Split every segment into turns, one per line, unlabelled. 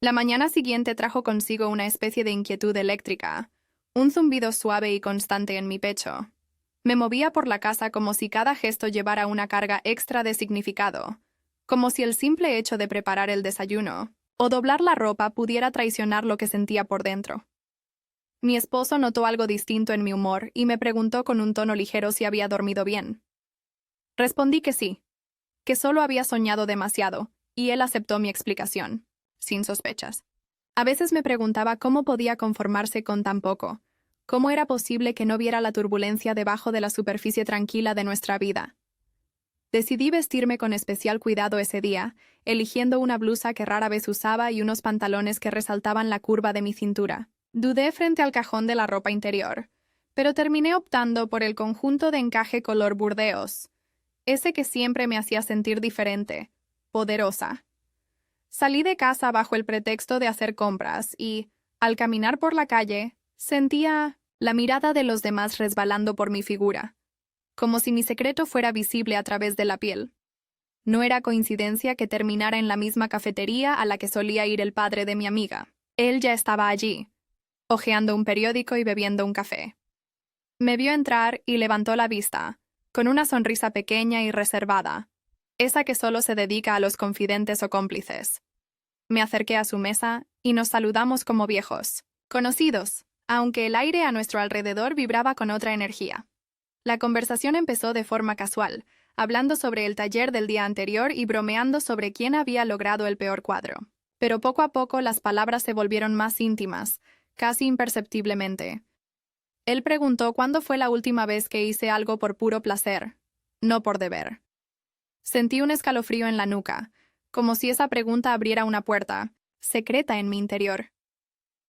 La mañana siguiente trajo consigo una especie de inquietud eléctrica, un zumbido suave y constante en mi pecho. Me movía por la casa como si cada gesto llevara una carga extra de significado, como si el simple hecho de preparar el desayuno o doblar la ropa pudiera traicionar lo que sentía por dentro. Mi esposo notó algo distinto en mi humor y me preguntó con un tono ligero si había dormido bien. Respondí que sí, que solo había soñado demasiado, y él aceptó mi explicación, sin sospechas. A veces me preguntaba cómo podía conformarse con tan poco, cómo era posible que no viera la turbulencia debajo de la superficie tranquila de nuestra vida. Decidí vestirme con especial cuidado ese día, eligiendo una blusa que rara vez usaba y unos pantalones que resaltaban la curva de mi cintura. Dudé frente al cajón de la ropa interior, pero terminé optando por el conjunto de encaje color burdeos, ese que siempre me hacía sentir diferente, poderosa. Salí de casa bajo el pretexto de hacer compras y, al caminar por la calle, sentía la mirada de los demás resbalando por mi figura, como si mi secreto fuera visible a través de la piel. No era coincidencia que terminara en la misma cafetería a la que solía ir el padre de mi amiga. Él ya estaba allí, hojeando un periódico y bebiendo un café. Me vio entrar y levantó la vista, con una sonrisa pequeña y reservada, esa que solo se dedica a los confidentes o cómplices. Me acerqué a su mesa y nos saludamos como viejos, conocidos, aunque el aire a nuestro alrededor vibraba con otra energía. La conversación empezó de forma casual, hablando sobre el taller del día anterior y bromeando sobre quién había logrado el peor cuadro. Pero poco a poco las palabras se volvieron más íntimas, casi imperceptiblemente. Él preguntó cuándo fue la última vez que hice algo por puro placer, no por deber. Sentí un escalofrío en la nuca, como si esa pregunta abriera una puerta, secreta en mi interior.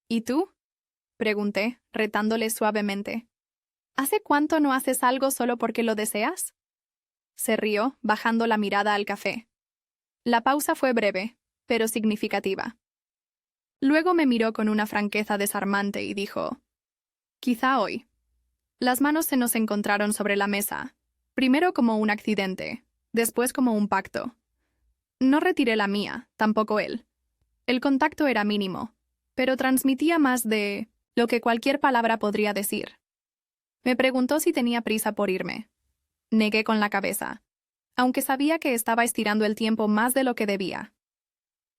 ¿Y tú? Pregunté, retándole suavemente. ¿Hace cuánto no haces algo solo porque lo deseas? Se rió, bajando la mirada al café. La pausa fue breve, pero significativa. Luego me miró con una franqueza desarmante y dijo, quizá hoy. Las manos se nos encontraron sobre la mesa, primero como un accidente, después como un pacto. No retiré la mía, tampoco él. El contacto era mínimo, pero transmitía más de lo que cualquier palabra podría decir. Me preguntó si tenía prisa por irme. Negué con la cabeza, aunque sabía que estaba estirando el tiempo más de lo que debía.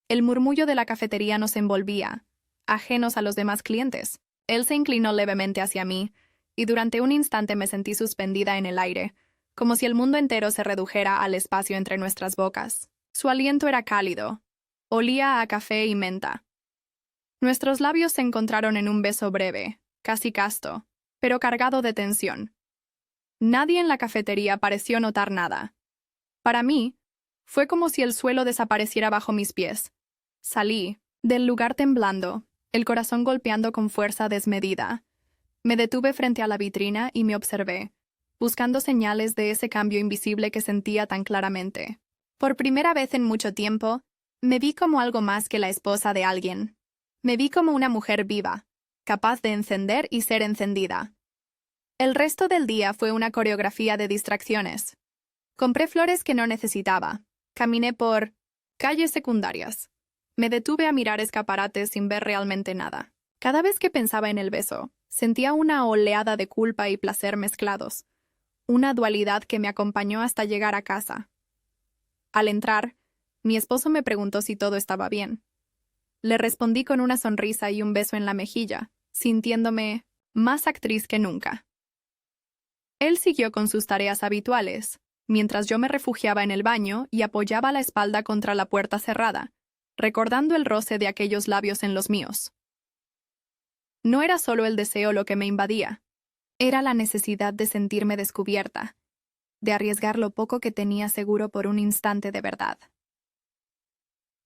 El murmullo de la cafetería nos envolvía, ajenos a los demás clientes. Él se inclinó levemente hacia mí, y durante un instante me sentí suspendida en el aire, como si el mundo entero se redujera al espacio entre nuestras bocas. Su aliento era cálido, olía a café y menta. Nuestros labios se encontraron en un beso breve, casi casto, pero cargado de tensión. Nadie en la cafetería pareció notar nada. Para mí, fue como si el suelo desapareciera bajo mis pies. Salí del lugar temblando, el corazón golpeando con fuerza desmedida. Me detuve frente a la vitrina y me observé, buscando señales de ese cambio invisible que sentía tan claramente. Por primera vez en mucho tiempo, me vi como algo más que la esposa de alguien. Me vi como una mujer viva, capaz de encender y ser encendida. El resto del día fue una coreografía de distracciones. Compré flores que no necesitaba. Caminé por calles secundarias. Me detuve a mirar escaparates sin ver realmente nada. Cada vez que pensaba en el beso, sentía una oleada de culpa y placer mezclados, una dualidad que me acompañó hasta llegar a casa. Al entrar, mi esposo me preguntó si todo estaba bien. Le respondí con una sonrisa y un beso en la mejilla, sintiéndome más actriz que nunca. Él siguió con sus tareas habituales, mientras yo me refugiaba en el baño y apoyaba la espalda contra la puerta cerrada, recordando el roce de aquellos labios en los míos. No era solo el deseo lo que me invadía, era la necesidad de sentirme descubierta, de arriesgar lo poco que tenía seguro por un instante de verdad.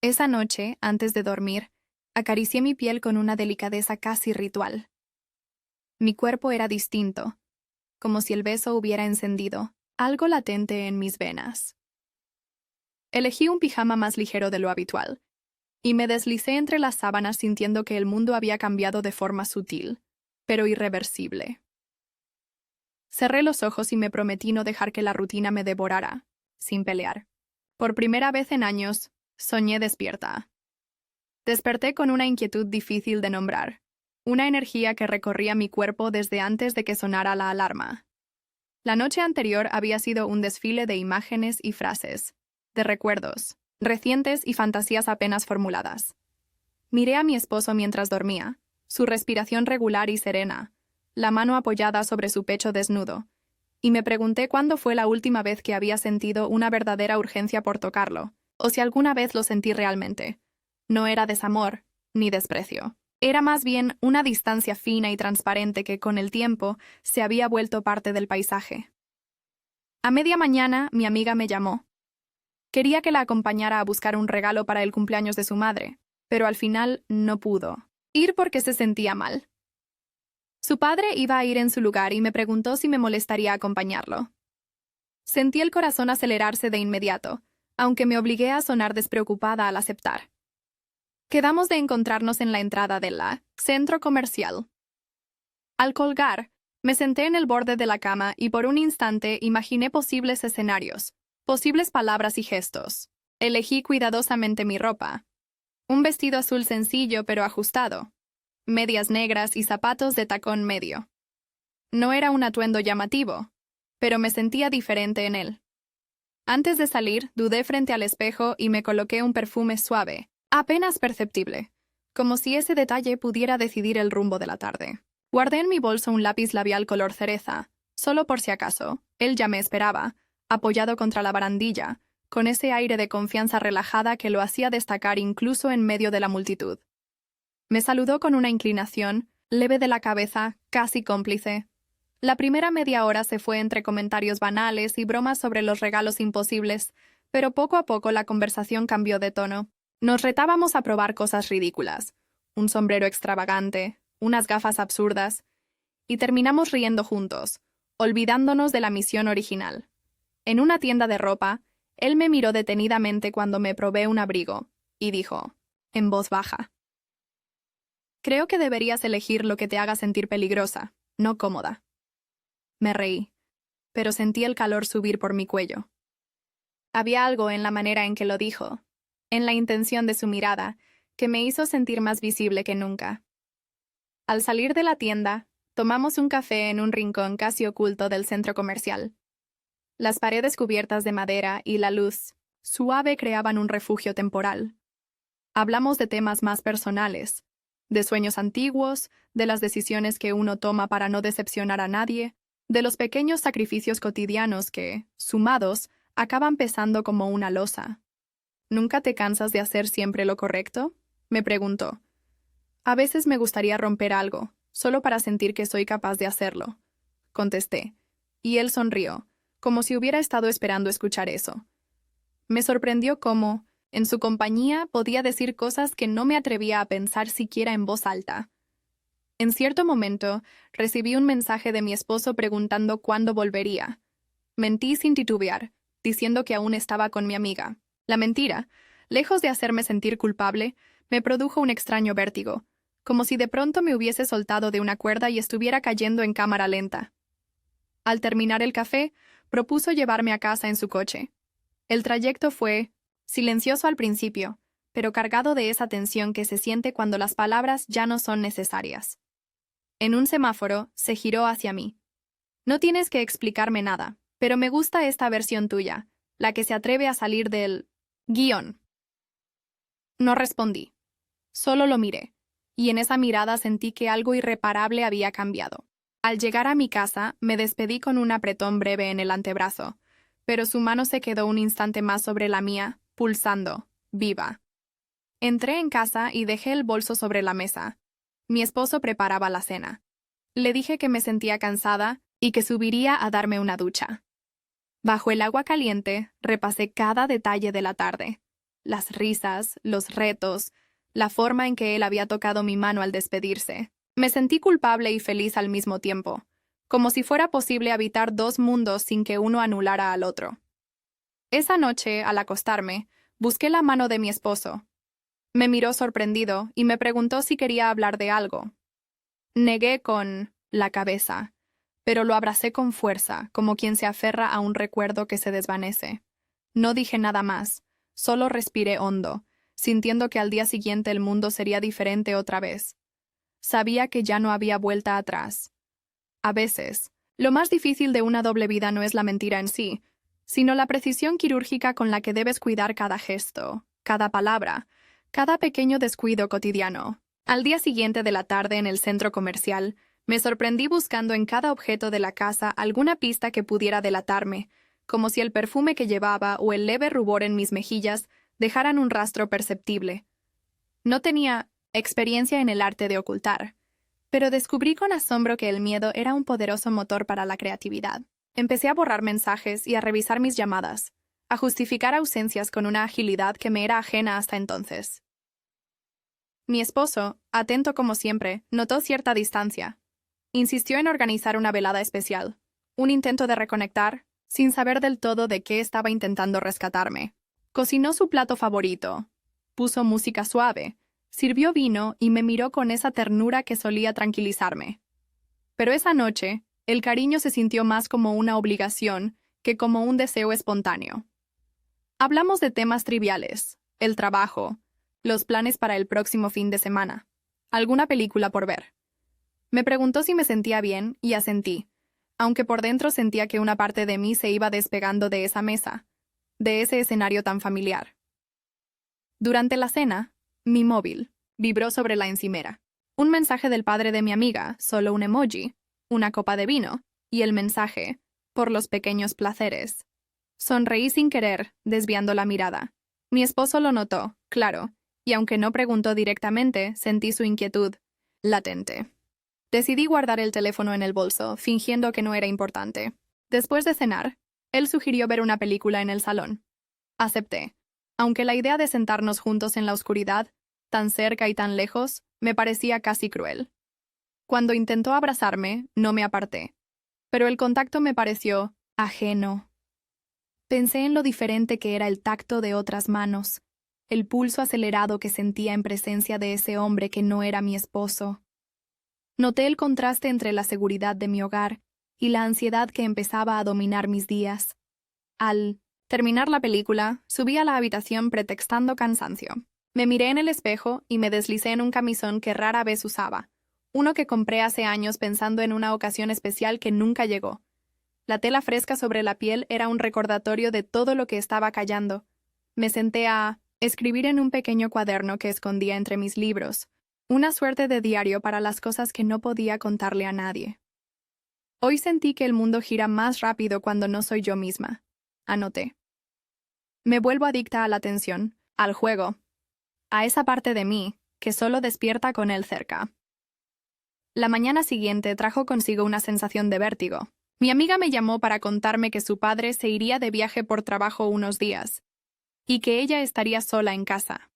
Esa noche, antes de dormir, acaricié mi piel con una delicadeza casi ritual. Mi cuerpo era distinto, como si el beso hubiera encendido algo latente en mis venas. Elegí un pijama más ligero de lo habitual, y me deslicé entre las sábanas sintiendo que el mundo había cambiado de forma sutil, pero irreversible. Cerré los ojos y me prometí no dejar que la rutina me devorara, sin pelear. Por primera vez en años, soñé despierta. Desperté con una inquietud difícil de nombrar, una energía que recorría mi cuerpo desde antes de que sonara la alarma. La noche anterior había sido un desfile de imágenes y frases, de recuerdos, recientes y fantasías apenas formuladas. Miré a mi esposo mientras dormía, su respiración regular y serena, la mano apoyada sobre su pecho desnudo, y me pregunté cuándo fue la última vez que había sentido una verdadera urgencia por tocarlo, o si alguna vez lo sentí realmente. No era desamor, ni desprecio. Era más bien una distancia fina y transparente que con el tiempo se había vuelto parte del paisaje. A media mañana mi amiga me llamó. Quería que la acompañara a buscar un regalo para el cumpleaños de su madre, pero al final no pudo ir porque se sentía mal. Su padre iba a ir en su lugar y me preguntó si me molestaría acompañarlo. Sentí el corazón acelerarse de inmediato, aunque me obligué a sonar despreocupada al aceptar. Quedamos de encontrarnos en la entrada del centro comercial. Al colgar, me senté en el borde de la cama y por un instante imaginé posibles escenarios, posibles palabras y gestos. Elegí cuidadosamente mi ropa. Un vestido azul sencillo pero ajustado, medias negras y zapatos de tacón medio. No era un atuendo llamativo, pero me sentía diferente en él. Antes de salir, dudé frente al espejo y me coloqué un perfume suave, apenas perceptible, como si ese detalle pudiera decidir el rumbo de la tarde. Guardé en mi bolso un lápiz labial color cereza, solo por si acaso. Él ya me esperaba, apoyado contra la barandilla, con ese aire de confianza relajada que lo hacía destacar incluso en medio de la multitud. Me saludó con una inclinación, leve de la cabeza, casi cómplice. La primera media hora se fue entre comentarios banales y bromas sobre los regalos imposibles, pero poco a poco la conversación cambió de tono. Nos retábamos a probar cosas ridículas, un sombrero extravagante, unas gafas absurdas, y terminamos riendo juntos, olvidándonos de la misión original. En una tienda de ropa, él me miró detenidamente cuando me probé un abrigo, y dijo, en voz baja: «Creo que deberías elegir lo que te haga sentir peligrosa, no cómoda». Me reí, pero sentí el calor subir por mi cuello. Había algo en la manera en que lo dijo, en la intención de su mirada, que me hizo sentir más visible que nunca. Al salir de la tienda, tomamos un café en un rincón casi oculto del centro comercial. Las paredes cubiertas de madera y la luz suave creaban un refugio temporal. Hablamos de temas más personales, de sueños antiguos, de las decisiones que uno toma para no decepcionar a nadie, de los pequeños sacrificios cotidianos que, sumados, acaban pesando como una losa. ¿Nunca te cansas de hacer siempre lo correcto?, me preguntó. A veces me gustaría romper algo, solo para sentir que soy capaz de hacerlo, contesté, y él sonrió, como si hubiera estado esperando escuchar eso. Me sorprendió cómo, en su compañía, podía decir cosas que no me atrevía a pensar siquiera en voz alta. En cierto momento, recibí un mensaje de mi esposo preguntando cuándo volvería. Mentí sin titubear, diciendo que aún estaba con mi amiga. La mentira, lejos de hacerme sentir culpable, me produjo un extraño vértigo, como si de pronto me hubiese soltado de una cuerda y estuviera cayendo en cámara lenta. Al terminar el café, propuso llevarme a casa en su coche. El trayecto fue silencioso al principio, pero cargado de esa tensión que se siente cuando las palabras ya no son necesarias. En un semáforo, se giró hacia mí. No tienes que explicarme nada, pero me gusta esta versión tuya, la que se atreve a salir del guión. No respondí. Solo lo miré, y en esa mirada sentí que algo irreparable había cambiado. Al llegar a mi casa, me despedí con un apretón breve en el antebrazo, pero su mano se quedó un instante más sobre la mía, pulsando, viva. Entré en casa y dejé el bolso sobre la mesa. Mi esposo preparaba la cena. Le dije que me sentía cansada y que subiría a darme una ducha. Bajo el agua caliente, repasé cada detalle de la tarde. Las risas, los retos, la forma en que él había tocado mi mano al despedirse. Me sentí culpable y feliz al mismo tiempo, como si fuera posible habitar dos mundos sin que uno anulara al otro. Esa noche, al acostarme, busqué la mano de mi esposo. Me miró sorprendido y me preguntó si quería hablar de algo. Negué con la cabeza, pero lo abracé con fuerza, como quien se aferra a un recuerdo que se desvanece. No dije nada más, solo respiré hondo, sintiendo que al día siguiente el mundo sería diferente otra vez. Sabía que ya no había vuelta atrás. A veces, lo más difícil de una doble vida no es la mentira en sí, sino la precisión quirúrgica con la que debes cuidar cada gesto, cada palabra, cada pequeño descuido cotidiano. Al día siguiente de la tarde en el centro comercial, me sorprendí buscando en cada objeto de la casa alguna pista que pudiera delatarme, como si el perfume que llevaba o el leve rubor en mis mejillas dejaran un rastro perceptible. No tenía experiencia en el arte de ocultar, pero descubrí con asombro que el miedo era un poderoso motor para la creatividad. Empecé a borrar mensajes y a revisar mis llamadas, a justificar ausencias con una agilidad que me era ajena hasta entonces. Mi esposo, atento como siempre, notó cierta distancia. Insistió en organizar una velada especial, un intento de reconectar, sin saber del todo de qué estaba intentando rescatarme. Cocinó su plato favorito, puso música suave, sirvió vino y me miró con esa ternura que solía tranquilizarme. Pero esa noche, el cariño se sintió más como una obligación que como un deseo espontáneo. Hablamos de temas triviales, el trabajo, los planes para el próximo fin de semana, alguna película por ver. Me preguntó si me sentía bien y asentí, aunque por dentro sentía que una parte de mí se iba despegando de esa mesa, de ese escenario tan familiar. Durante la cena, mi móvil vibró sobre la encimera. Un mensaje del padre de mi amiga, solo un emoji, una copa de vino, y el mensaje, por los pequeños placeres. Sonreí sin querer, desviando la mirada. Mi esposo lo notó, claro, y aunque no preguntó directamente, sentí su inquietud, latente. Decidí guardar el teléfono en el bolso, fingiendo que no era importante. Después de cenar, él sugirió ver una película en el salón. Acepté, aunque la idea de sentarnos juntos en la oscuridad, tan cerca y tan lejos, me parecía casi cruel. Cuando intentó abrazarme, no me aparté, pero el contacto me pareció ajeno. Pensé en lo diferente que era el tacto de otras manos, el pulso acelerado que sentía en presencia de ese hombre que no era mi esposo. Noté el contraste entre la seguridad de mi hogar y la ansiedad que empezaba a dominar mis días. Al terminar la película, subí a la habitación pretextando cansancio. Me miré en el espejo y me deslicé en un camisón que rara vez usaba, uno que compré hace años pensando en una ocasión especial que nunca llegó. La tela fresca sobre la piel era un recordatorio de todo lo que estaba callando. Me senté a escribir en un pequeño cuaderno que escondía entre mis libros, una suerte de diario para las cosas que no podía contarle a nadie. Hoy sentí que el mundo gira más rápido cuando no soy yo misma. Anoté. Me vuelvo adicta a la atención, al juego, a esa parte de mí que solo despierta con él cerca. La mañana siguiente trajo consigo una sensación de vértigo. Mi amiga me llamó para contarme que su padre se iría de viaje por trabajo unos días, y que ella estaría sola en casa.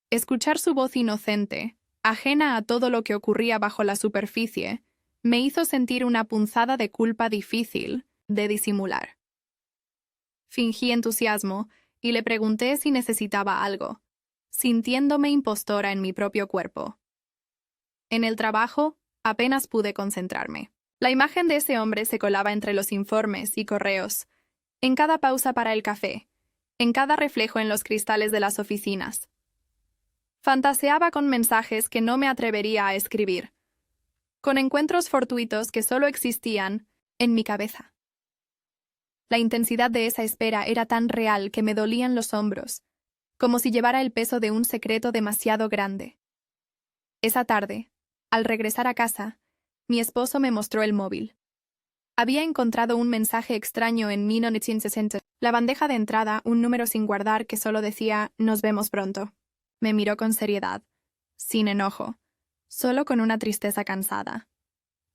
Escuchar su voz inocente, ajena a todo lo que ocurría bajo la superficie, me hizo sentir una punzada de culpa difícil de disimular. Fingí entusiasmo y le pregunté si necesitaba algo, sintiéndome impostora en mi propio cuerpo. En el trabajo, apenas pude concentrarme. La imagen de ese hombre se colaba entre los informes y correos, en cada pausa para el café, en cada reflejo en los cristales de las oficinas. Fantaseaba con mensajes que no me atrevería a escribir, con encuentros fortuitos que solo existían en mi cabeza. La intensidad de esa espera era tan real que me dolían los hombros, como si llevara el peso de un secreto demasiado grande. Esa tarde, al regresar a casa, mi esposo me mostró el móvil. Había encontrado un mensaje extraño en 1960. La bandeja de entrada, un número sin guardar que solo decía «Nos vemos pronto». Me miró con seriedad, sin enojo, solo con una tristeza cansada.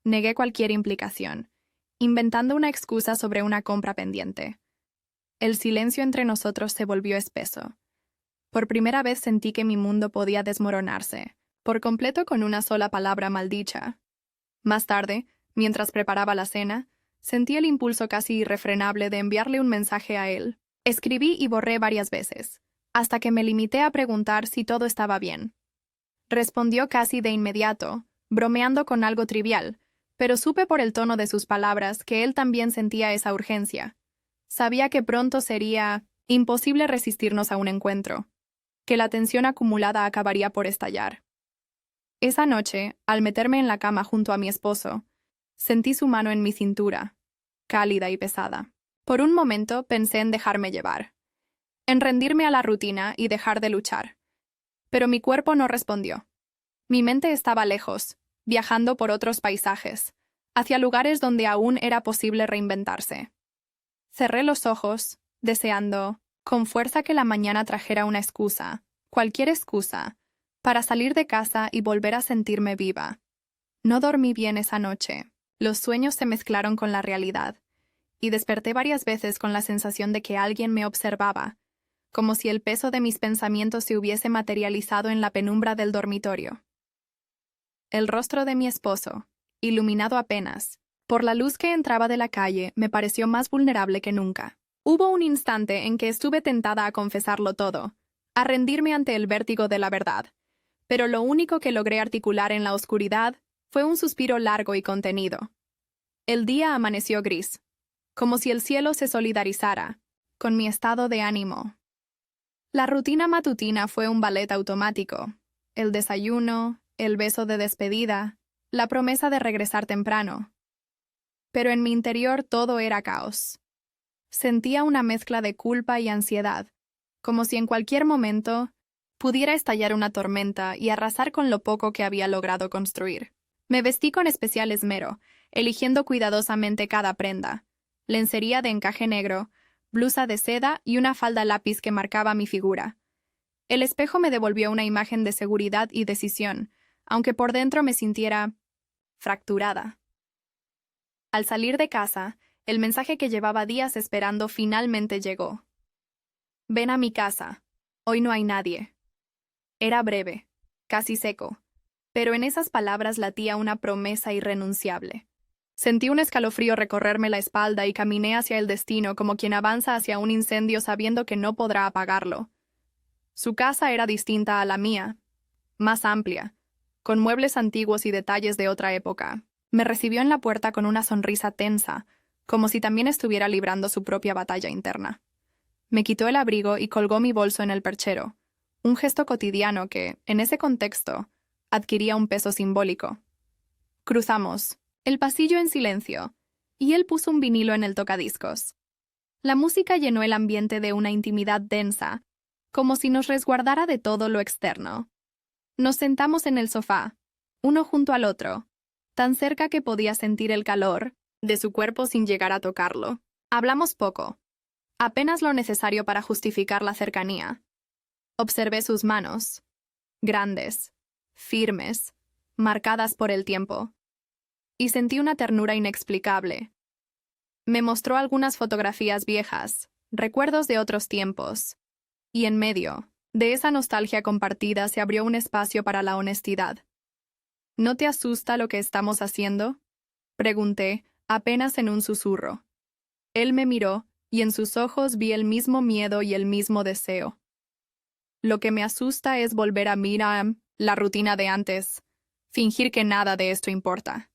Negué cualquier implicación, inventando una excusa sobre una compra pendiente. El silencio entre nosotros se volvió espeso. Por primera vez sentí que mi mundo podía desmoronarse, por completo con una sola palabra maldicha. Más tarde, mientras preparaba la cena, sentí el impulso casi irrefrenable de enviarle un mensaje a él. Escribí y borré varias veces, hasta que me limité a preguntar si todo estaba bien. Respondió casi de inmediato, bromeando con algo trivial, pero supe por el tono de sus palabras que él también sentía esa urgencia. Sabía que pronto sería imposible resistirnos a un encuentro. que la tensión acumulada acabaría por estallar. Esa noche, al meterme en la cama junto a mi esposo, sentí su mano en mi cintura, cálida y pesada. Por un momento pensé en dejarme llevar, en rendirme a la rutina y dejar de luchar. Pero mi cuerpo no respondió. Mi mente estaba lejos, viajando por otros paisajes, hacia lugares donde aún era posible reinventarse. Cerré los ojos, deseando, con fuerza, que la mañana trajera una excusa, cualquier excusa, para salir de casa y volver a sentirme viva. No dormí bien esa noche. Los sueños se mezclaron con la realidad, y desperté varias veces con la sensación de que alguien me observaba, como si el peso de mis pensamientos se hubiese materializado en la penumbra del dormitorio. El rostro de mi esposo, iluminado apenas por la luz que entraba de la calle, me pareció más vulnerable que nunca. Hubo un instante en que estuve tentada a confesarlo todo, a rendirme ante el vértigo de la verdad, pero lo único que logré articular en la oscuridad fue un suspiro largo y contenido. El día amaneció gris, como si el cielo se solidarizara con mi estado de ánimo. La rutina matutina fue un ballet automático. El desayuno, el beso de despedida, la promesa de regresar temprano. Pero en mi interior todo era caos. Sentía una mezcla de culpa y ansiedad, como si en cualquier momento pudiera estallar una tormenta y arrasar con lo poco que había logrado construir. Me vestí con especial esmero, eligiendo cuidadosamente cada prenda: lencería de encaje negro, blusa de seda y una falda lápiz que marcaba mi figura. El espejo me devolvió una imagen de seguridad y decisión, aunque por dentro me sintiera fracturada. Al salir de casa, el mensaje que llevaba días esperando finalmente llegó. «Ven a mi casa. Hoy no hay nadie». Era breve, casi seco, pero en esas palabras latía una promesa irrenunciable. Sentí un escalofrío recorrerme la espalda y caminé hacia el destino como quien avanza hacia un incendio sabiendo que no podrá apagarlo. Su casa era distinta a la mía, más amplia, con muebles antiguos y detalles de otra época. Me recibió en la puerta con una sonrisa tensa, como si también estuviera librando su propia batalla interna. Me quitó el abrigo y colgó mi bolso en el perchero, un gesto cotidiano que, en ese contexto, adquiría un peso simbólico. Cruzamos el pasillo en silencio, y él puso un vinilo en el tocadiscos. La música llenó el ambiente de una intimidad densa, como si nos resguardara de todo lo externo. Nos sentamos en el sofá, uno junto al otro, tan cerca que podía sentir el calor de su cuerpo sin llegar a tocarlo. Hablamos poco, apenas lo necesario para justificar la cercanía. Observé sus manos, grandes, firmes, marcadas por el tiempo, y sentí una ternura inexplicable. Me mostró algunas fotografías viejas, recuerdos de otros tiempos, y en medio de esa nostalgia compartida se abrió un espacio para la honestidad. ¿No te asusta lo que estamos haciendo?, pregunté, apenas en un susurro. Él me miró, y en sus ojos vi el mismo miedo y el mismo deseo. Lo que me asusta es volver a mirar la rutina de antes, fingir que nada de esto importa,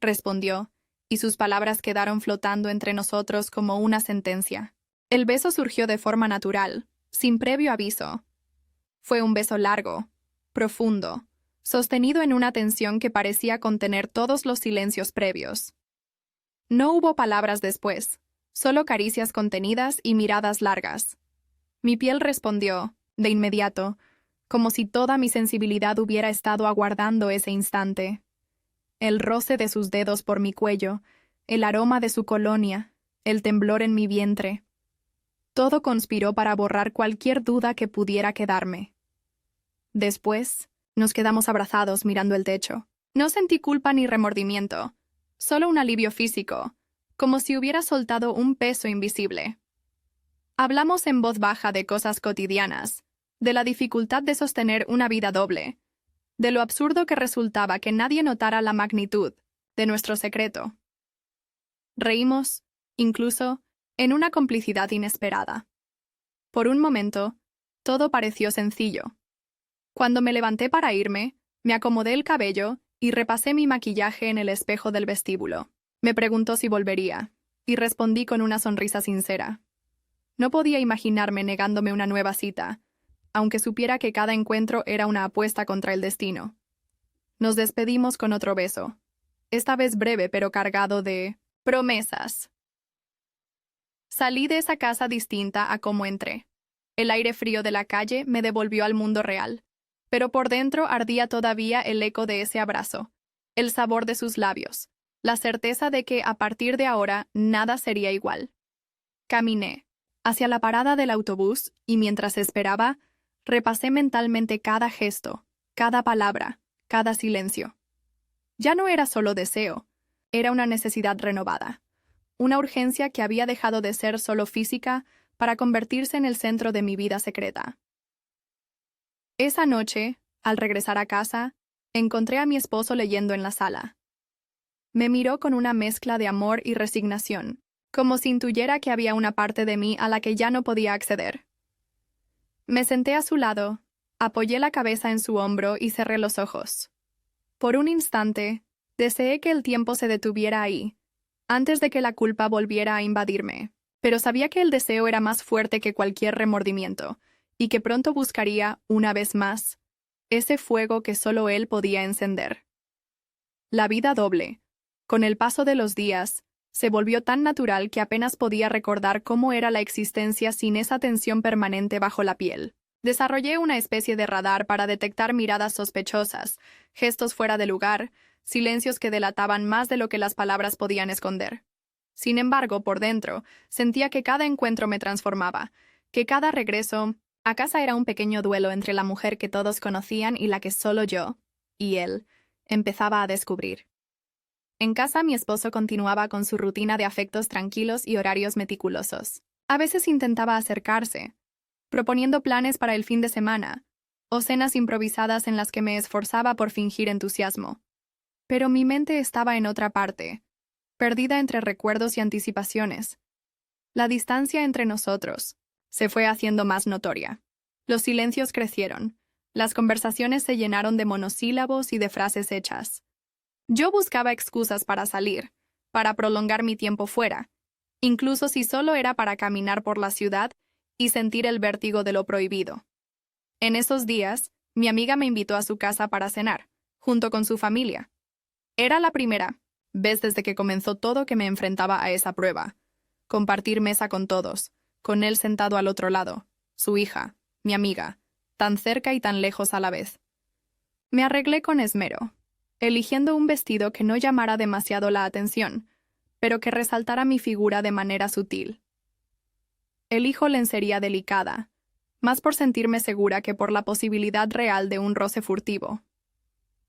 respondió, y sus palabras quedaron flotando entre nosotros como una sentencia. El beso surgió de forma natural, sin previo aviso. Fue un beso largo, profundo, sostenido en una tensión que parecía contener todos los silencios previos. No hubo palabras después, solo caricias contenidas y miradas largas. Mi piel respondió, de inmediato, como si toda mi sensibilidad hubiera estado aguardando ese instante. El roce de sus dedos por mi cuello, el aroma de su colonia, el temblor en mi vientre. Todo conspiró para borrar cualquier duda que pudiera quedarme. Después, nos quedamos abrazados mirando el techo. No sentí culpa ni remordimiento, solo un alivio físico, como si hubiera soltado un peso invisible. Hablamos en voz baja de cosas cotidianas, de la dificultad de sostener una vida doble, de lo absurdo que resultaba que nadie notara la magnitud de nuestro secreto. Reímos, incluso, en una complicidad inesperada. Por un momento, todo pareció sencillo. Cuando me levanté para irme, me acomodé el cabello y repasé mi maquillaje en el espejo del vestíbulo. Me preguntó si volvería, y respondí con una sonrisa sincera. No podía imaginarme negándome una nueva cita, aunque supiera que cada encuentro era una apuesta contra el destino. Nos despedimos con otro beso, esta vez breve pero cargado de promesas. Salí de esa casa distinta a como entré. El aire frío de la calle me devolvió al mundo real, pero por dentro ardía todavía el eco de ese abrazo, el sabor de sus labios, la certeza de que a partir de ahora nada sería igual. Caminé hacia la parada del autobús y mientras esperaba, repasé mentalmente cada gesto, cada palabra, cada silencio. Ya no era solo deseo, era una necesidad renovada, una urgencia que había dejado de ser solo física para convertirse en el centro de mi vida secreta. Esa noche, al regresar a casa, encontré a mi esposo leyendo en la sala. Me miró con una mezcla de amor y resignación, como si intuyera que había una parte de mí a la que ya no podía acceder. Me senté a su lado, apoyé la cabeza en su hombro y cerré los ojos. Por un instante, deseé que el tiempo se detuviera ahí, antes de que la culpa volviera a invadirme, pero sabía que el deseo era más fuerte que cualquier remordimiento, y que pronto buscaría, una vez más, ese fuego que solo él podía encender. La vida doble, con el paso de los días, se volvió tan natural que apenas podía recordar cómo era la existencia sin esa tensión permanente bajo la piel. Desarrollé una especie de radar para detectar miradas sospechosas, gestos fuera de lugar, silencios que delataban más de lo que las palabras podían esconder. Sin embargo, por dentro, sentía que cada encuentro me transformaba, que cada regreso a casa era un pequeño duelo entre la mujer que todos conocían y la que solo yo, y él, empezaba a descubrir. En casa mi esposo continuaba con su rutina de afectos tranquilos y horarios meticulosos. A veces intentaba acercarse, proponiendo planes para el fin de semana, o cenas improvisadas en las que me esforzaba por fingir entusiasmo. Pero mi mente estaba en otra parte, perdida entre recuerdos y anticipaciones. La distancia entre nosotros se fue haciendo más notoria. Los silencios crecieron, las conversaciones se llenaron de monosílabos y de frases hechas. Yo buscaba excusas para salir, para prolongar mi tiempo fuera, incluso si solo era para caminar por la ciudad y sentir el vértigo de lo prohibido. En esos días, mi amiga me invitó a su casa para cenar, junto con su familia. Era la primera vez desde que comenzó todo que me enfrentaba a esa prueba. Compartir mesa con todos, con él sentado al otro lado, su hija, mi amiga, tan cerca y tan lejos a la vez. Me arreglé con esmero, eligiendo un vestido que no llamara demasiado la atención, pero que resaltara mi figura de manera sutil. Elijo lencería delicada, más por sentirme segura que por la posibilidad real de un roce furtivo.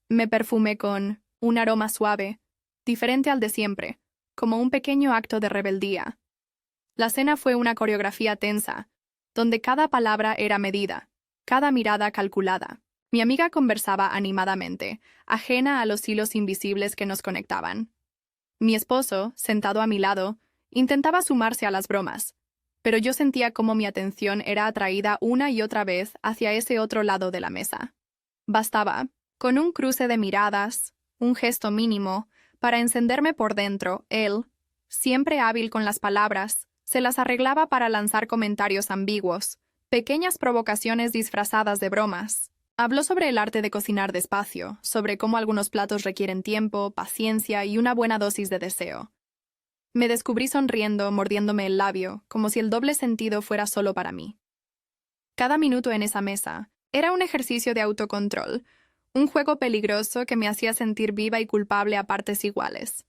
Me perfumé con un aroma suave, diferente al de siempre, como un pequeño acto de rebeldía. La cena fue una coreografía tensa, donde cada palabra era medida, cada mirada calculada. Mi amiga conversaba animadamente, ajena a los hilos invisibles que nos conectaban. Mi esposo, sentado a mi lado, intentaba sumarse a las bromas, pero yo sentía cómo mi atención era atraída una y otra vez hacia ese otro lado de la mesa. Bastaba, con un cruce de miradas, un gesto mínimo, para encenderme por dentro. Él, siempre hábil con las palabras, se las arreglaba para lanzar comentarios ambiguos, pequeñas provocaciones disfrazadas de bromas. Habló sobre el arte de cocinar despacio, sobre cómo algunos platos requieren tiempo, paciencia y una buena dosis de deseo. Me descubrí sonriendo, mordiéndome el labio, como si el doble sentido fuera solo para mí. Cada minuto en esa mesa era un ejercicio de autocontrol, un juego peligroso que me hacía sentir viva y culpable a partes iguales.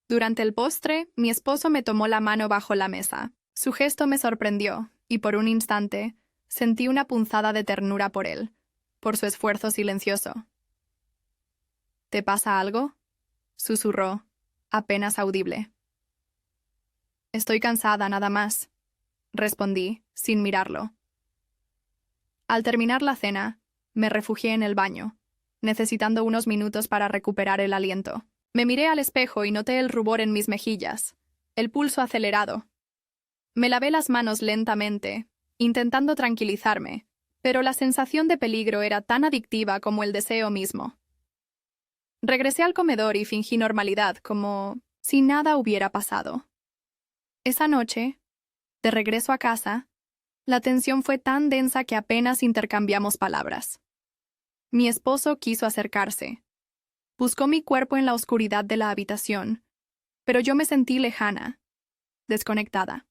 Durante el postre, mi esposo me tomó la mano bajo la mesa. Su gesto me sorprendió, y por un instante sentí una punzada de ternura por él, por su esfuerzo silencioso. ¿Te pasa algo?, susurró, apenas audible. Estoy cansada, nada más, respondí, sin mirarlo. Al terminar la cena, me refugié en el baño, necesitando unos minutos para recuperar el aliento. Me miré al espejo y noté el rubor en mis mejillas, el pulso acelerado. Me lavé las manos lentamente, intentando tranquilizarme, pero la sensación de peligro era tan adictiva como el deseo mismo. Regresé al comedor y fingí normalidad, como si nada hubiera pasado. Esa noche, de regreso a casa, La tensión fue tan densa que apenas intercambiamos palabras. Mi esposo quiso acercarse. Buscó mi cuerpo en la oscuridad de la habitación, pero yo me sentí lejana, desconectada.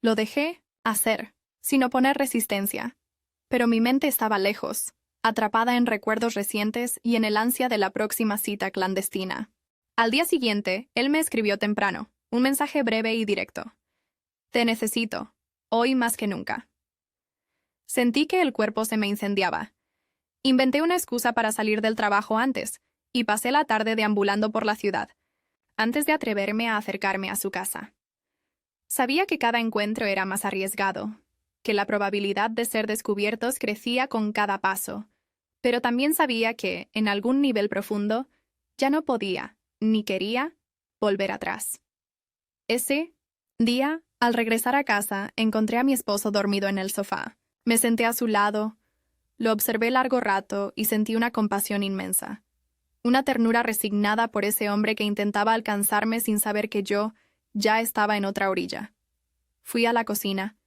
Lo dejé hacer, sin oponer resistencia, pero mi mente estaba lejos, atrapada en recuerdos recientes y en el ansia de la próxima cita clandestina. Al día siguiente, él me escribió temprano, un mensaje breve y directo. Te necesito, hoy más que nunca. Sentí que el cuerpo se me incendiaba. Inventé una excusa para salir del trabajo antes, y pasé la tarde deambulando por la ciudad, antes de atreverme a acercarme a su casa. Sabía que cada encuentro era más arriesgado, que la probabilidad de ser descubiertos crecía con cada paso, pero también sabía que, en algún nivel profundo, ya no podía, ni quería, volver atrás. Ese día, al regresar a casa, encontré a mi esposo dormido en el sofá. Me senté a su lado, lo observé largo rato y sentí una compasión inmensa. Una ternura resignada por ese hombre que intentaba alcanzarme sin saber que yo ya estaba en otra orilla. Fui a la cocina,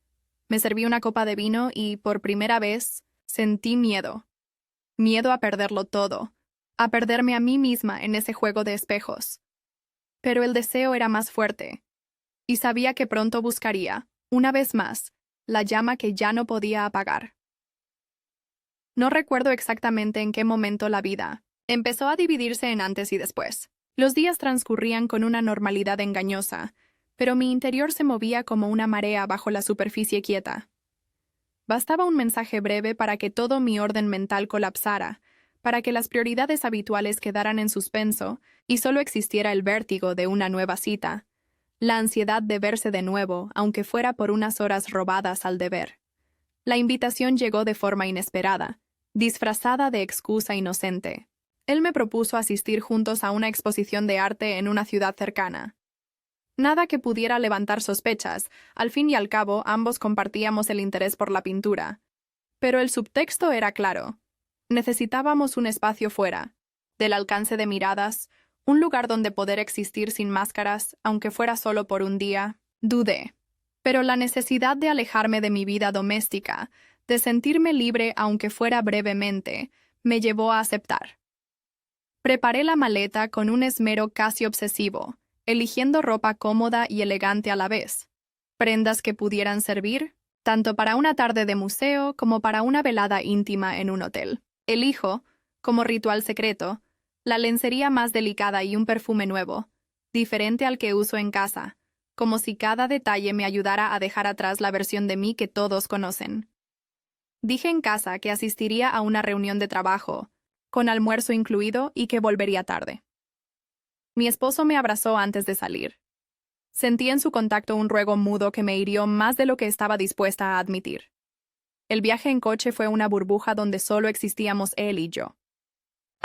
me serví una copa de vino y, por primera vez, sentí miedo. Miedo a perderlo todo, a perderme a mí misma en ese juego de espejos. Pero el deseo era más fuerte, y sabía que pronto buscaría, una vez más, la llama que ya no podía apagar. No recuerdo exactamente en qué momento la vida empezó a dividirse en antes y después. Los días transcurrían con una normalidad engañosa, pero mi interior se movía como una marea bajo la superficie quieta. Bastaba un mensaje breve para que todo mi orden mental colapsara, para que las prioridades habituales quedaran en suspenso y solo existiera el vértigo de una nueva cita, la ansiedad de verse de nuevo, aunque fuera por unas horas robadas al deber. La invitación llegó de forma inesperada, disfrazada de excusa inocente. Él me propuso asistir juntos a una exposición de arte en una ciudad cercana. Nada que pudiera levantar sospechas, al fin y al cabo ambos compartíamos el interés por la pintura. Pero el subtexto era claro. Necesitábamos un espacio fuera, del alcance de miradas, un lugar donde poder existir sin máscaras, aunque fuera solo por un día. Dudé. Pero la necesidad de alejarme de mi vida doméstica, de sentirme libre aunque fuera brevemente, me llevó a aceptar. Preparé la maleta con un esmero casi obsesivo, eligiendo ropa cómoda y elegante a la vez. Prendas que pudieran servir, tanto para una tarde de museo como para una velada íntima en un hotel. Elijo, como ritual secreto, la lencería más delicada y un perfume nuevo, diferente al que uso en casa, como si cada detalle me ayudara a dejar atrás la versión de mí que todos conocen. Dije en casa que asistiría a una reunión de trabajo, con almuerzo incluido, y que volvería tarde. Mi esposo me abrazó antes de salir. Sentí en su contacto un ruego mudo que me hirió más de lo que estaba dispuesta a admitir. El viaje en coche fue una burbuja donde solo existíamos él y yo.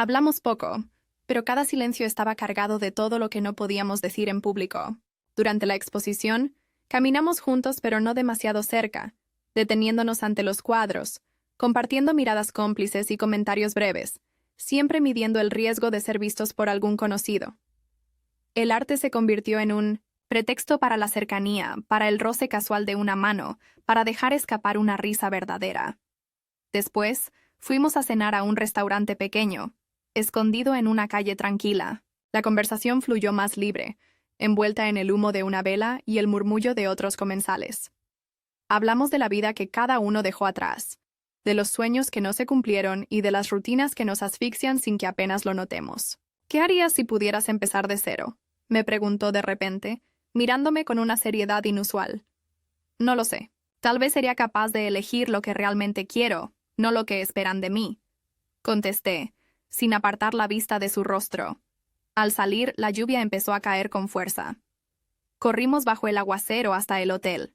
Hablamos poco, pero cada silencio estaba cargado de todo lo que no podíamos decir en público. Durante la exposición, caminamos juntos pero no demasiado cerca, deteniéndonos ante los cuadros, compartiendo miradas cómplices y comentarios breves, siempre midiendo el riesgo de ser vistos por algún conocido. El arte se convirtió en un pretexto para la cercanía, para el roce casual de una mano, para dejar escapar una risa verdadera. Después, fuimos a cenar a un restaurante pequeño, escondido en una calle tranquila. La conversación fluyó más libre, envuelta en el humo de una vela y el murmullo de otros comensales. Hablamos de la vida que cada uno dejó atrás, de los sueños que no se cumplieron y de las rutinas que nos asfixian sin que apenas lo notemos. ¿Qué harías si pudieras empezar de cero?, me preguntó de repente, mirándome con una seriedad inusual. No lo sé. Tal vez sería capaz de elegir lo que realmente quiero, no lo que esperan de mí, contesté, sin apartar la vista de su rostro. Al salir, la lluvia empezó a caer con fuerza. Corrimos bajo el aguacero hasta el hotel.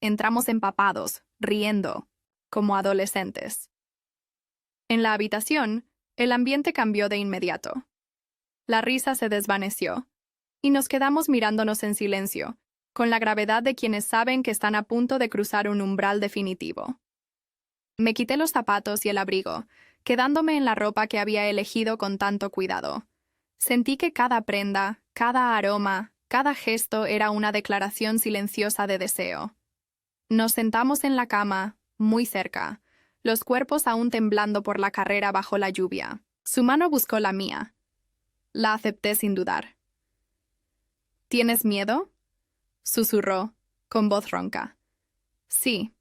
Entramos empapados, riendo, como adolescentes. En la habitación, el ambiente cambió de inmediato. La risa se desvaneció, y nos quedamos mirándonos en silencio, con la gravedad de quienes saben que están a punto de cruzar un umbral definitivo. Me quité los zapatos y el abrigo, quedándome en la ropa que había elegido con tanto cuidado. Sentí que cada prenda, cada aroma, cada gesto era una declaración silenciosa de deseo. Nos sentamos en la cama, muy cerca, los cuerpos aún temblando por la carrera bajo la lluvia. Su mano buscó la mía. La acepté sin dudar. ¿Tienes miedo?, susurró, con voz ronca. Sí,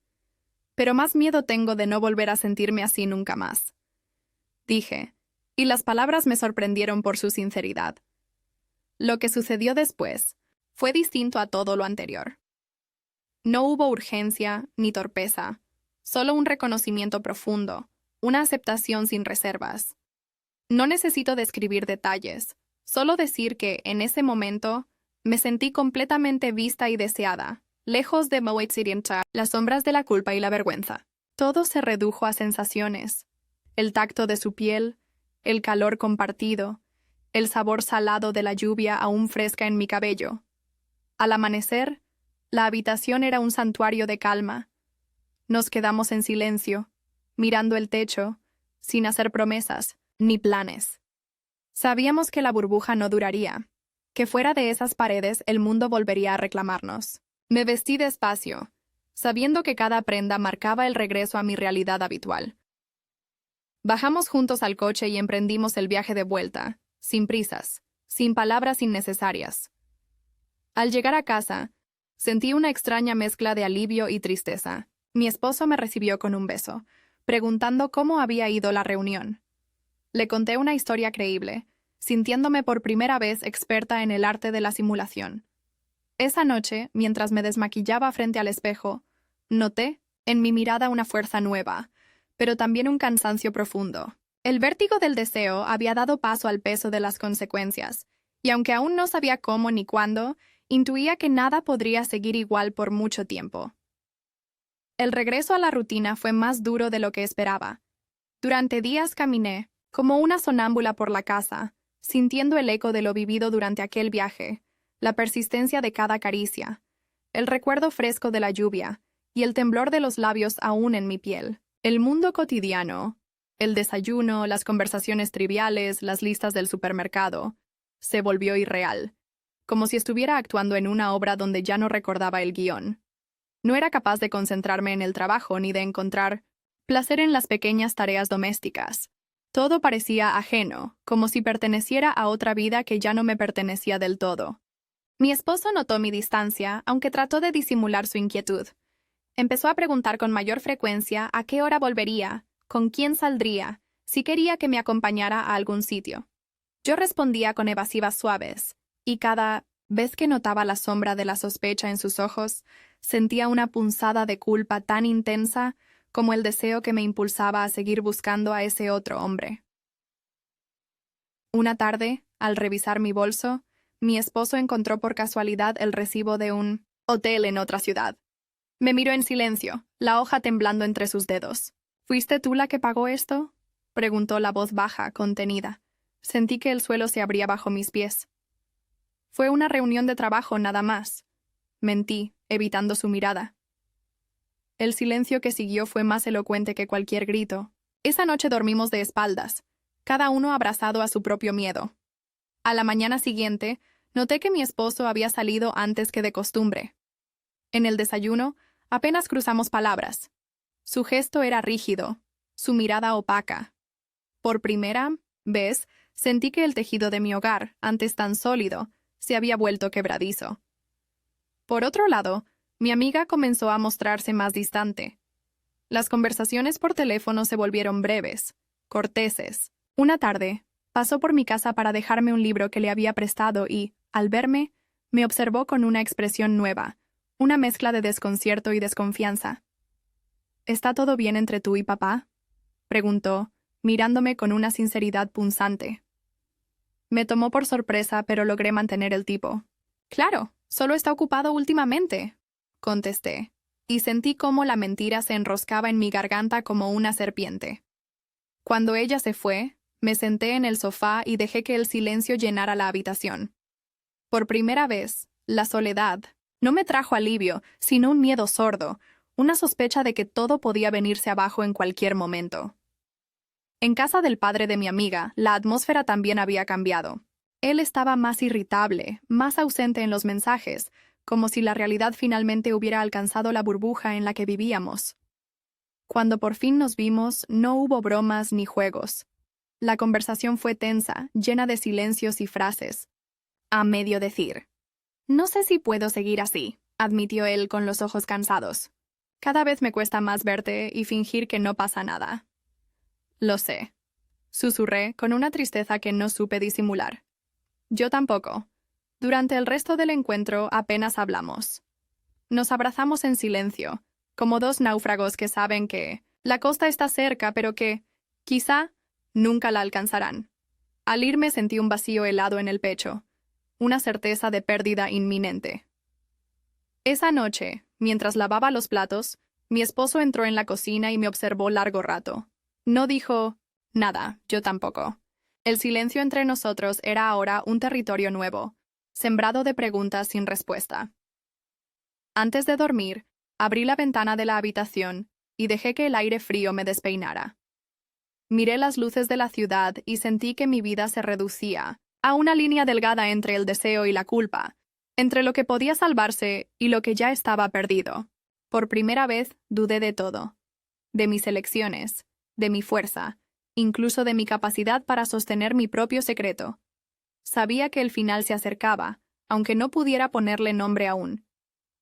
pero más miedo tengo de no volver a sentirme así nunca más, dije, y las palabras me sorprendieron por su sinceridad. Lo que sucedió después fue distinto a todo lo anterior. No hubo urgencia ni torpeza, solo un reconocimiento profundo, una aceptación sin reservas. No necesito describir detalles, solo decir que, en ese momento, me sentí completamente vista y deseada, lejos de las sombras de la culpa y la vergüenza. Todo se redujo a sensaciones. El tacto de su piel, el calor compartido, el sabor salado de la lluvia aún fresca en mi cabello. Al amanecer, la habitación era un santuario de calma. Nos quedamos en silencio, mirando el techo, sin hacer promesas ni planes. Sabíamos que la burbuja no duraría, que fuera de esas paredes el mundo volvería a reclamarnos. Me vestí despacio, sabiendo que cada prenda marcaba el regreso a mi realidad habitual. Bajamos juntos al coche y emprendimos el viaje de vuelta, sin prisas, sin palabras innecesarias. Al llegar a casa, sentí una extraña mezcla de alivio y tristeza. Mi esposo me recibió con un beso, preguntando cómo había ido la reunión. Le conté una historia creíble, sintiéndome por primera vez experta en el arte de la simulación. Esa noche, mientras me desmaquillaba frente al espejo, noté en mi mirada una fuerza nueva, pero también un cansancio profundo. El vértigo del deseo había dado paso al peso de las consecuencias, y aunque aún no sabía cómo ni cuándo, intuía que nada podría seguir igual por mucho tiempo. El regreso a la rutina fue más duro de lo que esperaba. Durante días caminé, como una sonámbula por la casa, sintiendo el eco de lo vivido durante aquel viaje, la persistencia de cada caricia, el recuerdo fresco de la lluvia y el temblor de los labios aún en mi piel. El mundo cotidiano, el desayuno, las conversaciones triviales, las listas del supermercado, se volvió irreal, como si estuviera actuando en una obra donde ya no recordaba el guión. No era capaz de concentrarme en el trabajo ni de encontrar placer en las pequeñas tareas domésticas. Todo parecía ajeno, como si perteneciera a otra vida que ya no me pertenecía del todo. Mi esposo notó mi distancia, aunque trató de disimular su inquietud. Empezó a preguntar con mayor frecuencia a qué hora volvería, con quién saldría, si quería que me acompañara a algún sitio. Yo respondía con evasivas suaves, y cada vez que notaba la sombra de la sospecha en sus ojos, sentía una punzada de culpa tan intensa como el deseo que me impulsaba a seguir buscando a ese otro hombre. Una tarde, al revisar mi bolso, mi esposo encontró por casualidad el recibo de un hotel en otra ciudad. Me miró en silencio, la hoja temblando entre sus dedos. ¿Fuiste tú la que pagó esto?, preguntó la voz baja, contenida. Sentí que el suelo se abría bajo mis pies. Fue una reunión de trabajo nada más. Mentí, evitando su mirada. El silencio que siguió fue más elocuente que cualquier grito. Esa noche dormimos de espaldas, cada uno abrazado a su propio miedo. A la mañana siguiente, noté que mi esposo había salido antes que de costumbre. En el desayuno, apenas cruzamos palabras. Su gesto era rígido, su mirada opaca. Por primera vez, sentí que el tejido de mi hogar, antes tan sólido, se había vuelto quebradizo. Por otro lado, mi amiga comenzó a mostrarse más distante. Las conversaciones por teléfono se volvieron breves, corteses. Una tarde, pasó por mi casa para dejarme un libro que le había prestado y, al verme, me observó con una expresión nueva, una mezcla de desconcierto y desconfianza. ¿Está todo bien entre tú y papá?, preguntó, mirándome con una sinceridad punzante. Me tomó por sorpresa, pero logré mantener el tipo. Claro, solo está ocupado últimamente, contesté, y sentí cómo la mentira se enroscaba en mi garganta como una serpiente. Cuando ella se fue, me senté en el sofá y dejé que el silencio llenara la habitación. Por primera vez, la soledad no me trajo alivio, sino un miedo sordo, una sospecha de que todo podía venirse abajo en cualquier momento. En casa del padre de mi amiga, la atmósfera también había cambiado. Él estaba más irritable, más ausente en los mensajes, como si la realidad finalmente hubiera alcanzado la burbuja en la que vivíamos. Cuando por fin nos vimos, no hubo bromas ni juegos. La conversación fue tensa, llena de silencios y frases. A medio decir. No sé si puedo seguir así, admitió él con los ojos cansados. Cada vez me cuesta más verte y fingir que no pasa nada. Lo sé. Susurré con una tristeza que no supe disimular. Yo tampoco. Durante el resto del encuentro apenas hablamos. Nos abrazamos en silencio, como dos náufragos que saben que la costa está cerca, pero que, quizá, nunca la alcanzarán. Al irme sentí un vacío helado en el pecho, una certeza de pérdida inminente. Esa noche, mientras lavaba los platos, mi esposo entró en la cocina y me observó largo rato. No dijo nada, yo tampoco. El silencio entre nosotros era ahora un territorio nuevo, sembrado de preguntas sin respuesta. Antes de dormir, abrí la ventana de la habitación y dejé que el aire frío me despeinara. Miré las luces de la ciudad y sentí que mi vida se reducía a una línea delgada entre el deseo y la culpa, entre lo que podía salvarse y lo que ya estaba perdido. Por primera vez dudé de todo, de mis elecciones, de mi fuerza, incluso de mi capacidad para sostener mi propio secreto. Sabía que el final se acercaba, aunque no pudiera ponerle nombre aún.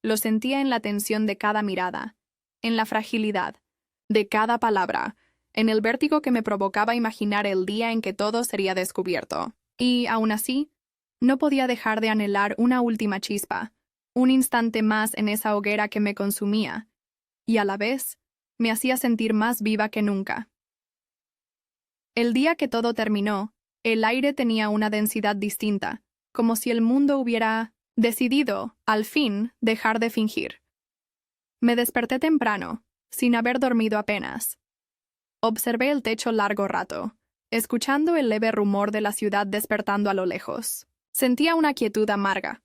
Lo sentía en la tensión de cada mirada, en la fragilidad de cada palabra, en el vértigo que me provocaba imaginar el día en que todo sería descubierto. Y, aún así, no podía dejar de anhelar una última chispa, un instante más en esa hoguera que me consumía, y a la vez me hacía sentir más viva que nunca. El día que todo terminó, el aire tenía una densidad distinta, como si el mundo hubiera decidido, al fin, dejar de fingir. Me desperté temprano, sin haber dormido apenas. Observé el techo largo rato, escuchando el leve rumor de la ciudad despertando a lo lejos. Sentía una quietud amarga,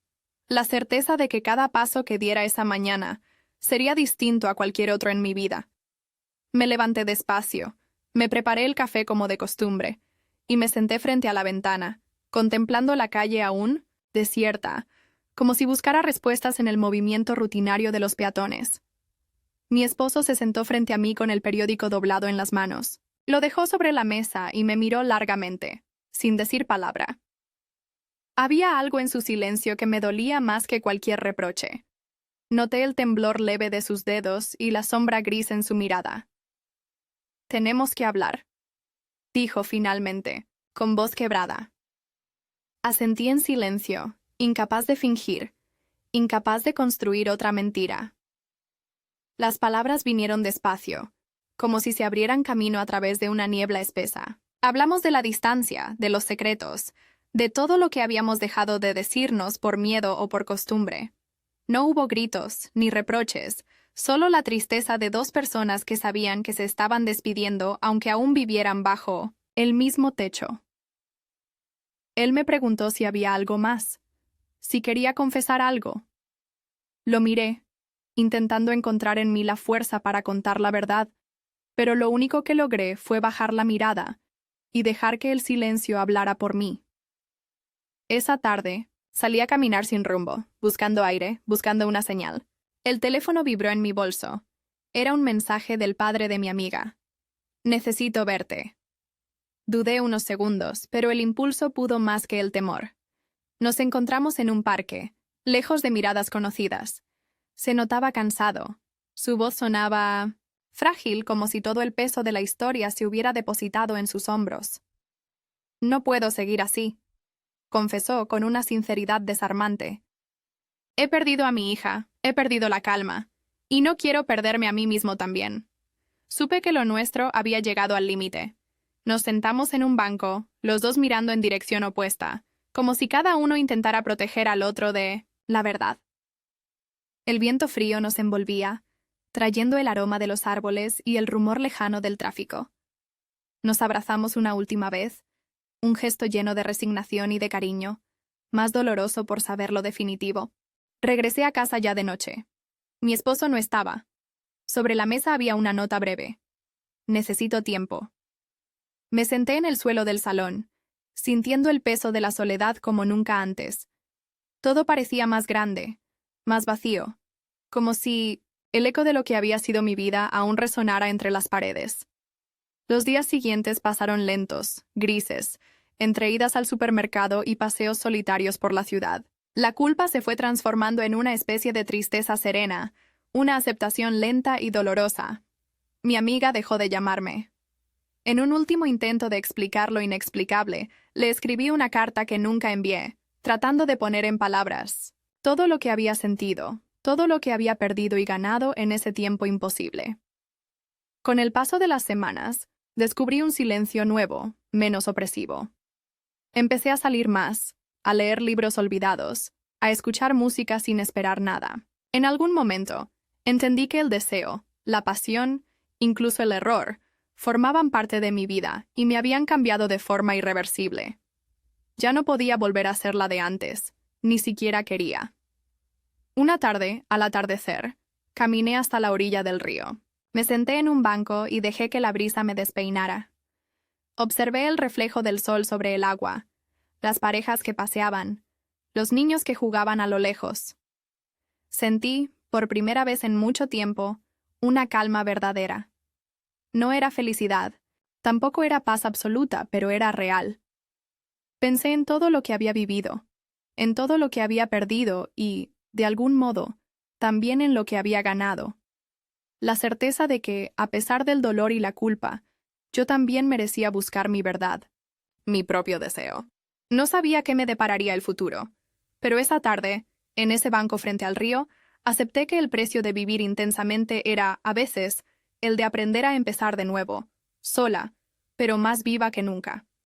la certeza de que cada paso que diera esa mañana sería distinto a cualquier otro en mi vida. Me levanté despacio, me preparé el café como de costumbre, y me senté frente a la ventana, contemplando la calle aún desierta, como si buscara respuestas en el movimiento rutinario de los peatones. Mi esposo se sentó frente a mí con el periódico doblado en las manos. Lo dejó sobre la mesa y me miró largamente, sin decir palabra. Había algo en su silencio que me dolía más que cualquier reproche. Noté el temblor leve de sus dedos y la sombra gris en su mirada. «Tenemos que hablar», dijo finalmente, con voz quebrada. Asentí en silencio, incapaz de fingir, incapaz de construir otra mentira. Las palabras vinieron despacio, como si se abrieran camino a través de una niebla espesa. Hablamos de la distancia, de los secretos, de todo lo que habíamos dejado de decirnos por miedo o por costumbre. No hubo gritos, ni reproches, solo la tristeza de dos personas que sabían que se estaban despidiendo aunque aún vivieran bajo el mismo techo. Él me preguntó si había algo más, si quería confesar algo. Lo miré, intentando encontrar en mí la fuerza para contar la verdad, pero lo único que logré fue bajar la mirada y dejar que el silencio hablara por mí. Esa tarde, salí a caminar sin rumbo, buscando aire, buscando una señal. El teléfono vibró en mi bolso. Era un mensaje del padre de mi amiga. «Necesito verte». Dudé unos segundos, pero el impulso pudo más que el temor. Nos encontramos en un parque, lejos de miradas conocidas. Se notaba cansado. Su voz sonaba frágil, como si todo el peso de la historia se hubiera depositado en sus hombros. «No puedo seguir así», confesó con una sinceridad desarmante. «He perdido a mi hija, he perdido la calma, y no quiero perderme a mí mismo también». Supe que lo nuestro había llegado al límite. Nos sentamos en un banco, los dos mirando en dirección opuesta, como si cada uno intentara proteger al otro de la verdad. El viento frío nos envolvía, trayendo el aroma de los árboles y el rumor lejano del tráfico. Nos abrazamos una última vez, un gesto lleno de resignación y de cariño, más doloroso por saber lo definitivo. Regresé a casa ya de noche. Mi esposo no estaba. Sobre la mesa había una nota breve. «Necesito tiempo». Me senté en el suelo del salón, sintiendo el peso de la soledad como nunca antes. Todo parecía más grande, más vacío, como si el eco de lo que había sido mi vida aún resonara entre las paredes. Los días siguientes pasaron lentos, grises, entre idas al supermercado y paseos solitarios por la ciudad. La culpa se fue transformando en una especie de tristeza serena, una aceptación lenta y dolorosa. Mi amiga dejó de llamarme. En un último intento de explicar lo inexplicable, le escribí una carta que nunca envié, tratando de poner en palabras todo lo que había sentido, todo lo que había perdido y ganado en ese tiempo imposible. Con el paso de las semanas, descubrí un silencio nuevo, menos opresivo. Empecé a salir más, a leer libros olvidados, a escuchar música sin esperar nada. En algún momento, entendí que el deseo, la pasión, incluso el error, formaban parte de mi vida y me habían cambiado de forma irreversible. Ya no podía volver a ser la de antes, ni siquiera quería. Una tarde, al atardecer, caminé hasta la orilla del río. Me senté en un banco y dejé que la brisa me despeinara. Observé el reflejo del sol sobre el agua, las parejas que paseaban, los niños que jugaban a lo lejos. Sentí, por primera vez en mucho tiempo, una calma verdadera. No era felicidad, tampoco era paz absoluta, pero era real. Pensé en todo lo que había vivido, en todo lo que había perdido y, de algún modo, también en lo que había ganado. La certeza de que, a pesar del dolor y la culpa, yo también merecía buscar mi verdad, mi propio deseo. No sabía qué me depararía el futuro, pero esa tarde, en ese banco frente al río, acepté que el precio de vivir intensamente era, a veces, el de aprender a empezar de nuevo, sola, pero más viva que nunca.